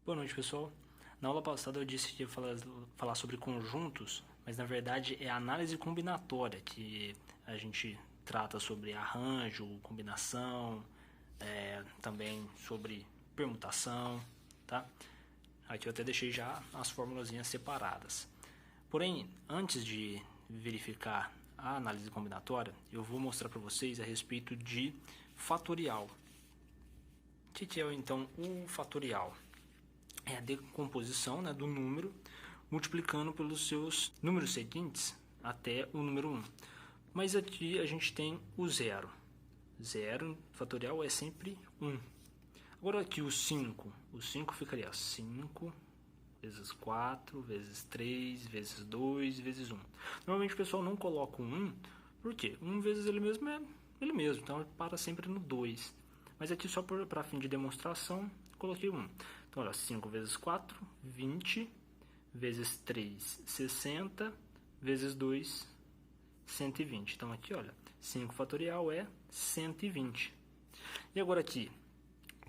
Boa noite, pessoal. Na aula passada eu disse que ia falar sobre conjuntos, mas na verdade é a análise combinatória que a gente trata sobre arranjo, combinação, também sobre permutação, tá? Aqui eu até deixei já as formulazinhas separadas. Porém, antes de verificar a análise combinatória, eu vou mostrar para vocês a respeito de fatorial. O que é então o fatorial? É a decomposição, né, do número multiplicando pelos seus números seguintes até o número 1. Mas aqui a gente tem o zero. Zero fatorial é sempre 1. Agora aqui o 5. O 5 ficaria 5 vezes 4, vezes 3, vezes 2, vezes 1. Normalmente o pessoal não coloca o 1, por quê? 1 vezes ele mesmo é ele mesmo, então ele para sempre no 2. Mas aqui só para fim de demonstração, coloquei 1. Então, olha, 5 vezes 4, 20, vezes 3, 60, vezes 2, 120. Então, aqui, olha, 5 fatorial é 120. E agora aqui,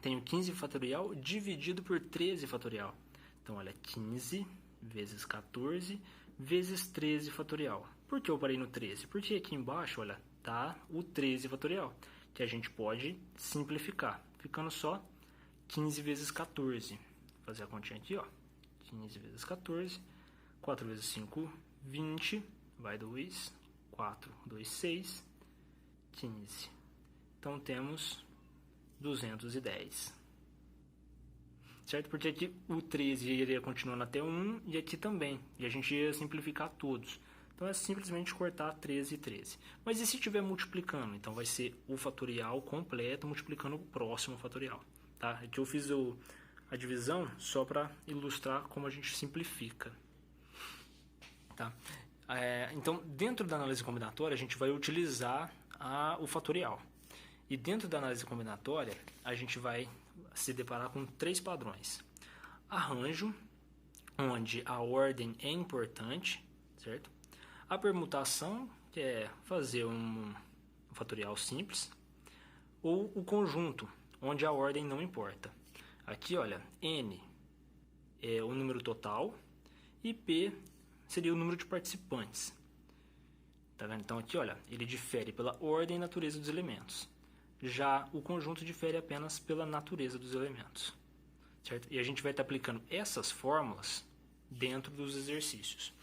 tenho 15 fatorial dividido por 13 fatorial. Então, olha, 15 vezes 14 vezes 13 fatorial. Por que eu parei no 13? Porque aqui embaixo, olha, tá o 13 fatorial, que a gente pode simplificar, ficando só 15 vezes 14. Vou fazer a continha aqui, ó. 15 vezes 14, 4 vezes 5, 20, vai 2, 4, 2, 6, 15. Então temos 210. Certo? Porque aqui o 13 iria continuando até 1 e aqui também. E a gente ia simplificar todos. Então é simplesmente cortar 13 e 13. Mas e se estiver multiplicando? Então vai ser o fatorial completo multiplicando o próximo fatorial. Tá? Aqui eu fiz a divisão só para ilustrar como a gente simplifica. Tá? Então, dentro da análise combinatória, a gente vai utilizar o fatorial. E dentro da análise combinatória, a gente vai se deparar com 3 padrões. Arranjo, onde a ordem é importante, certo? A permutação, que é fazer um fatorial simples. Ou o conjunto, onde a ordem não importa. Aqui, olha, N é o número total e P seria o número de participantes. Tá vendo? Então aqui, olha, ele difere pela ordem e natureza dos elementos. Já o conjunto difere apenas pela natureza dos elementos. Certo? E a gente vai estar aplicando essas fórmulas dentro dos exercícios.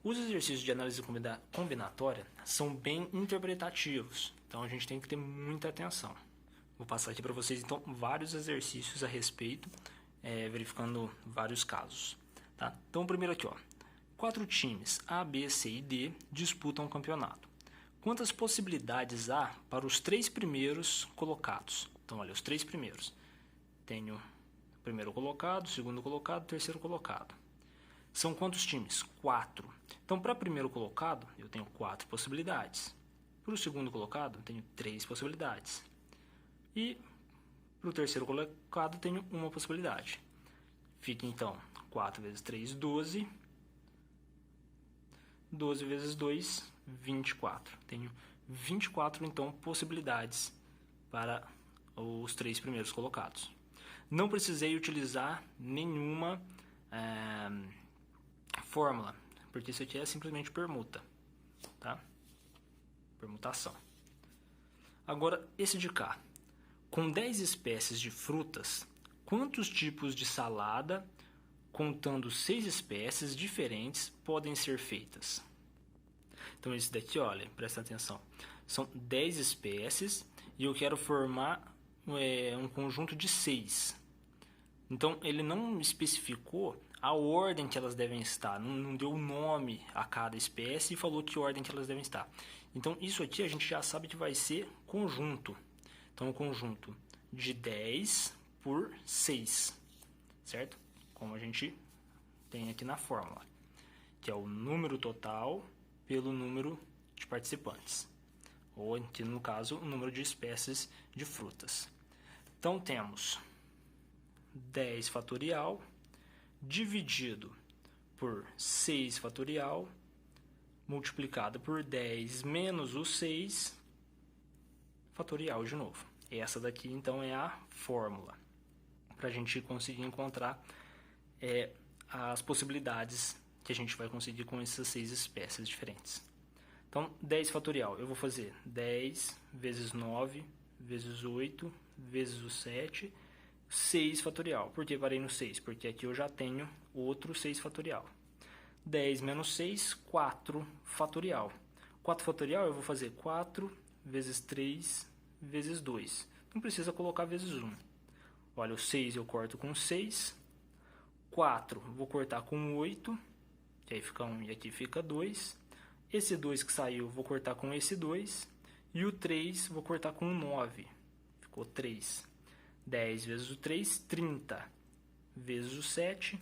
Os exercícios de análise combinatória são bem interpretativos, então a gente tem que ter muita atenção. Vou passar aqui para vocês então vários exercícios a respeito, verificando vários casos. Tá? Então primeiro aqui, ó, 4 times A, B, C e D disputam o campeonato. Quantas possibilidades há para os 3 primeiros colocados? Então olha, os 3 primeiros. Tenho o primeiro colocado, o segundo colocado, o terceiro colocado. São quantos times? 4. Então, para o primeiro colocado, eu tenho 4 possibilidades. Para o segundo colocado, eu tenho 3 possibilidades. E para o terceiro colocado, eu tenho uma possibilidade. Fica, então, 4 vezes 3, 12. 12 vezes 2, 24. Tenho 24, então, possibilidades para os 3 primeiros colocados. Não precisei utilizar nenhuma fórmula, porque isso aqui é simplesmente permuta, tá? Permutação. Agora, esse de cá. Com 10 espécies de frutas, quantos tipos de salada, contando 6 espécies diferentes, podem ser feitas? Então, esse daqui, olha, presta atenção. São 10 espécies e eu quero formar um conjunto de 6. Então, ele não especificou a ordem que elas devem estar, não deu nome a cada espécie e falou que ordem que elas devem estar. Então, isso aqui a gente já sabe que vai ser conjunto. Então, um conjunto de 10 por 6, certo? Como a gente tem aqui na fórmula, que é o número total pelo número de participantes, ou aqui no caso, o número de espécies de frutas. Então, temos 10 fatorial dividido por 6 fatorial multiplicado por 10 menos o 6 fatorial de novo. Essa daqui então é a fórmula. para a gente conseguir encontrar as possibilidades que a gente vai conseguir com essas 6 espécies diferentes. Então, 10 fatorial, eu vou fazer 10 vezes 9 vezes 8 vezes o 7, 6 fatorial. Por que parei no 6? Porque aqui eu já tenho outro 6 fatorial. 10 menos 6, 4 fatorial. 4 fatorial eu vou fazer 4 vezes 3 vezes 2. Não precisa colocar vezes 1. Olha, o 6 eu corto com 6. 4 vou cortar com 8. Que aí fica 1 e aqui fica 2. Esse 2 que saiu vou cortar com esse 2. E o 3 vou cortar com 9. Ficou 3. 10 vezes o 3, 30. Vezes o 7.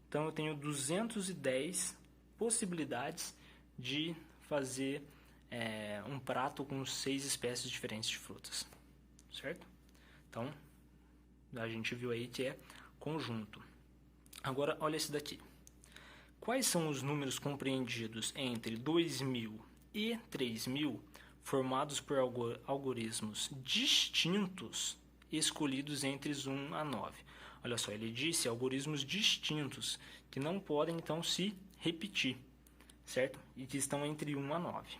Então eu tenho 210 possibilidades de fazer um prato com 6 espécies diferentes de frutas. Certo? Então, a gente viu aí que é conjunto. Agora, olha esse daqui. Quais são os números compreendidos entre 2.000 e 3.000 formados por algoritmos distintos escolhidos entre 1 a 9? Olha só, ele disse algoritmos distintos que não podem, então, se repetir, certo? E que estão entre 1 a 9.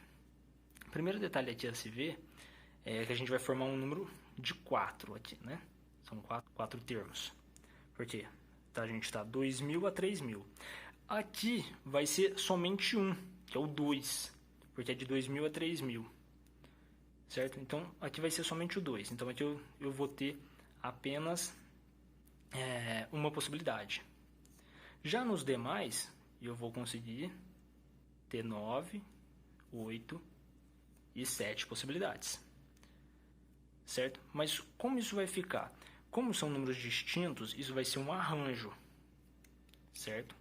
O primeiro detalhe aqui a se ver é que a gente vai formar um número de 4 aqui, né? São 4 termos. Por quê? Então, a gente está 2.000 a 3.000. Aqui vai ser somente um, que é o 2, porque é de 2.000 a 3.000. Certo? Então, aqui vai ser somente o 2. Então, aqui eu vou ter apenas uma possibilidade. Já nos demais, eu vou conseguir ter 9, 8 e 7 possibilidades. Certo? Mas como isso vai ficar? Como são números distintos, isso vai ser um arranjo. Certo?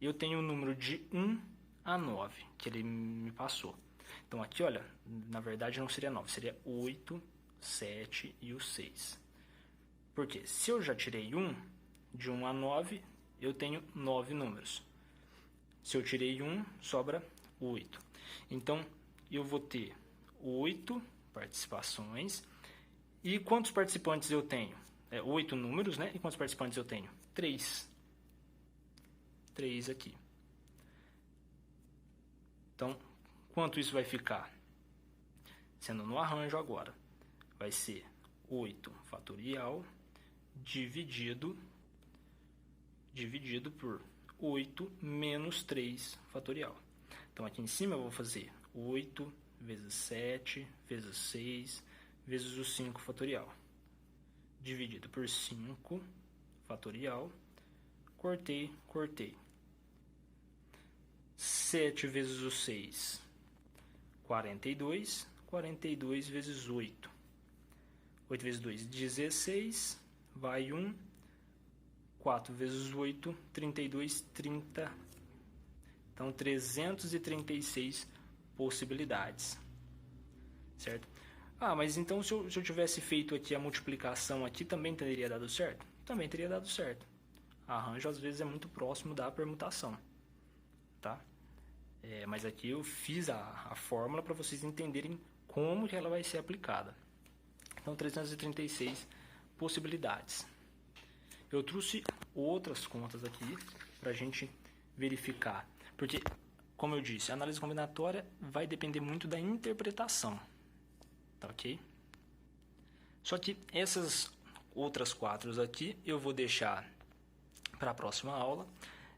Eu tenho o número de 1 a 9, que ele me passou. Então, aqui, olha, na verdade não seria 9, seria 8, 7 e o 6. Porque se eu já tirei 1, de 1 a 9, eu tenho 9 números. Se eu tirei 1, sobra 8. Então, eu vou ter 8 participações. E quantos participantes eu tenho? 8 números, né? E quantos participantes eu tenho? 3. 3 aqui. Então, quanto isso vai ficar? Sendo no arranjo agora, vai ser 8 fatorial dividido por 8 menos 3 fatorial. Então, aqui em cima eu vou fazer 8 vezes 7 vezes 6 vezes o 5 fatorial. Dividido por 5 fatorial. Cortei. 7 vezes o 6, 42. 42 vezes 8. 8 vezes 2, 16. Vai 1. 4 vezes 8, 32, 30. Então, 336 possibilidades. Certo? Ah, mas então se eu tivesse feito aqui a multiplicação aqui, também teria dado certo? Também teria dado certo. Arranjo, às vezes, é muito próximo da permutação. Tá? Mas aqui eu fiz a fórmula para vocês entenderem como que ela vai ser aplicada. Então, 336 possibilidades. Eu trouxe outras contas aqui para a gente verificar. Porque, como eu disse, a análise combinatória vai depender muito da interpretação. Tá ok? Só que essas outras 4 aqui eu vou deixar para a próxima aula.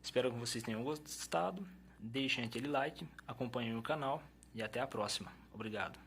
Espero que vocês tenham gostado. Deixem aquele like, acompanhem o canal e até a próxima. Obrigado.